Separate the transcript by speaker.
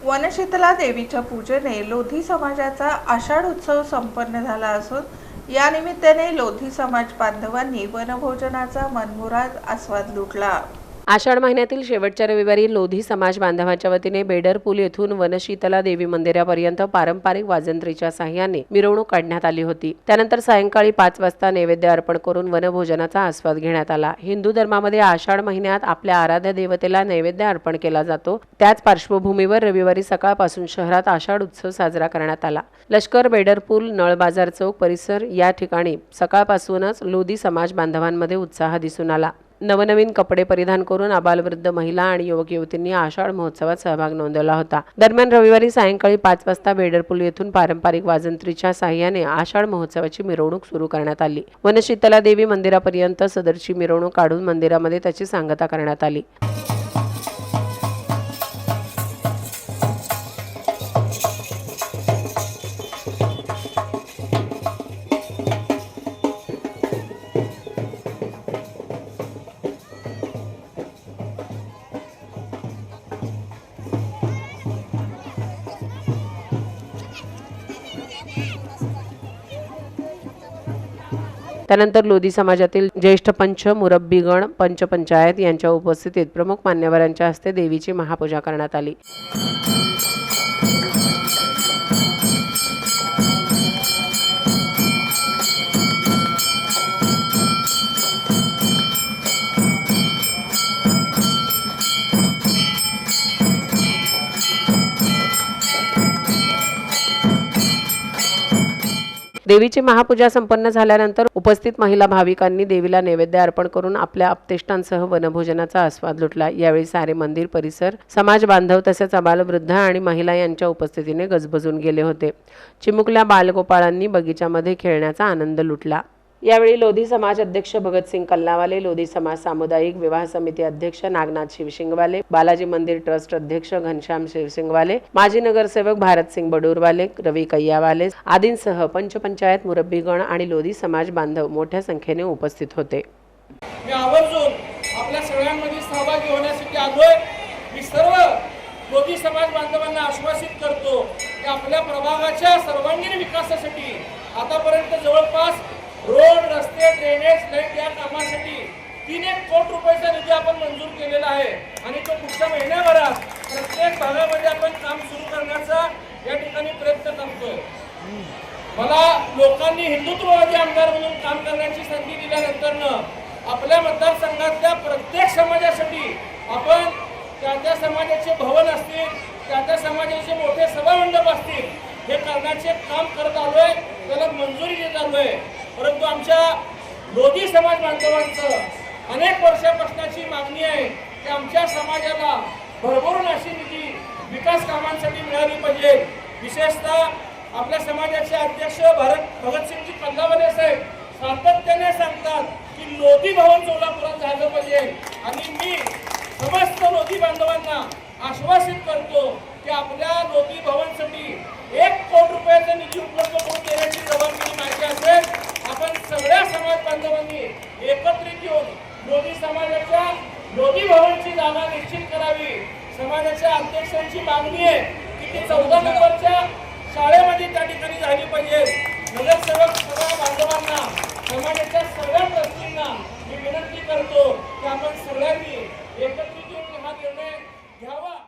Speaker 1: वनशीतला देवीच्या पूजेने लोधी समाजाचा आषाढ उत्सव संपन्न झाला असून या निमित्ताने लोधी समाज बांधवांनी वनभोजनाचा मनमुराद आस्वाद लुटला।
Speaker 2: आषाढ महिन्यातील शेवटच्या रविवारी लोधी समाज बांधवांच्या वतीने बेडरपूल येथून वनशीतला देवी मंदिरापर्यंत पारंपरिक वाजंत्रीच्या साह्याने मिरवणूक काढण्यात आली होती। त्यानंतर सायंकाळी 5 वाजता नैवेद्य अर्पण करून वनभोजनाचा आस्वाद घेण्यात आला। हिंदू धर्मामध्ये आषाढ महिन्यात आपल्या आराध्य देवतेला नैवेद्य अर्पण केला जातो। त्याच पार्श्वभूमीवर रविवारी सकाळपासून शहरात आषाढ उत्सव साजरा करण्यात आला। लष्कर, बेडरपूल, नळ बाजार चौक परिसर या ठिकाणी सकाळपासूनच लोधी समाज बांधवांमध्ये उत्साह दिसून आला। नवनवीन कपडे परिधान करून आबालवृद्ध महिला आणि युवक युवतींनी आषाढ महोत्सवात सहभाग नोंदवला होता। दरम्यान रविवारी सायंकाळी 5 वाजता बेडरपूल येथून पारंपरिक वाजंत्रीच्या साह्याने आषाढ महोत्सवाची मिरवणूक सुरू करण्यात आली। वनशीतला देवी मंदिरापर्यंत सदरची मिरवणूक काढून मंदिरामध्ये त्याची सांगता करण्यात आली। त्यानंतर लोधी समाजातील ज्येष्ठ पंच, मुरब्बीगण, पंचपंचायत यांच्या उपस्थितीत प्रमुख मान्यवरांच्या हस्ते देवीची महापूजा करण्यात आली। देवीची महापूजा संपन्न झाल्यानंतर उपस्थित महिला भाविकांनी देवीला नैवेद्य अर्पण करून आपल्या आप्तेष्टांसह वनभोजनाचा आस्वाद लुटला। यावेळी सारे मंदिर परिसर, समाज बांधव तसेच आबालवृद्ध आणि महिला यांच्या उपस्थितीने गजबजून गेले होते। चिमुकल्या बालगोपाळांनी बगीचामध्ये खेळण्याचा आनंद लुटला। यावेळी लोधी समाज अध्यक्ष भगतसिंग कल्लावाले, लोधी समाज सामुदायिक विवाह समिती अध्यक्ष नागनाथ शिवसिंगवाले, बालाजी मंदिर ट्रस्ट अध्यक्ष घनश्याम शिवसिंगवाले, माजी नगरसेवक भारतसिंग बडूरवाले, रवी कैयावाले आदींसह पंचपंचायत, मुरब्बीगण आणि लोधी समाज बांधव मोठ्या संख्येने उपस्थित होते।
Speaker 3: मी आवर्जून आपल्या सगळ्यांमध्ये सहभागी होण्यासाठी आलोय। मी सर्व लोधी समाज बांधवांना आश्वासित करतो की आपल्या प्रभागाच्या सर्वांगीण विकासासाठी आतापर्यंत जवळपास रोड, रस्ते, ड्रेनेज, लाईट या कामासाठी 3 कोटी रुपयाचा निधी आपण मंजूर केलेला आहे आणि तो पुढच्या महिन्याभरात प्रत्येक भागामध्ये आपण काम सुरू करण्याचा या ठिकाणी प्रयत्न करतोय। मला लोकांनी हिंदुत्ववादी आमदार म्हणून काम करण्याची संधी दिल्यानंतर आपल्या मतदारसंघातल्या प्रत्येक समाजासाठी आपण त्या समाजाचे भवन असतील, त्या समाजाचे मोठे सभामंडप असतील, हे करण्याचे काम करत आलोय, त्याला मंजुरी देत आलोय। परंतु आमच्या लोधी समाज बांधवांचं अनेक वर्षापासूनची मागणी आहे की आमच्या समाजाला भरभरून अशी निधी विकास कामांसाठी मिळाली पाहिजे। विशेषतः आपल्या समाजाचे अध्यक्ष भगतसिंगजी कल्लावाले साहेब सातत्याने सांगतात की लोधी भवन सोलापुरात झालं पाहिजे आणि मी समस्त लोधी बांधवांना आश्वासित करतो की आपल्या लोधी भवनसाठी 1 कोटी रुपयाचा निधी उपलब्ध करून देण्याची जबाबदारी माझी असेल। आपण सगळ्या समाज बांधवांनी एकत्रित येऊन लोधी समाजाच्या लोधी भवनची जागा निश्चित करावी। समाजाच्या अध्यक्षांची मागणी आहे की ती 14 नंबरच्या शाळेमध्ये त्या ठिकाणी झाली पाहिजे। नगरसेवक सगळ्या बांधवांना, समाजाच्या सगळ्या ट्रस्टींना मी विनंती करतो की आपण सगळ्यांनी एकत्रित येऊन हा निर्णय घ्यावा।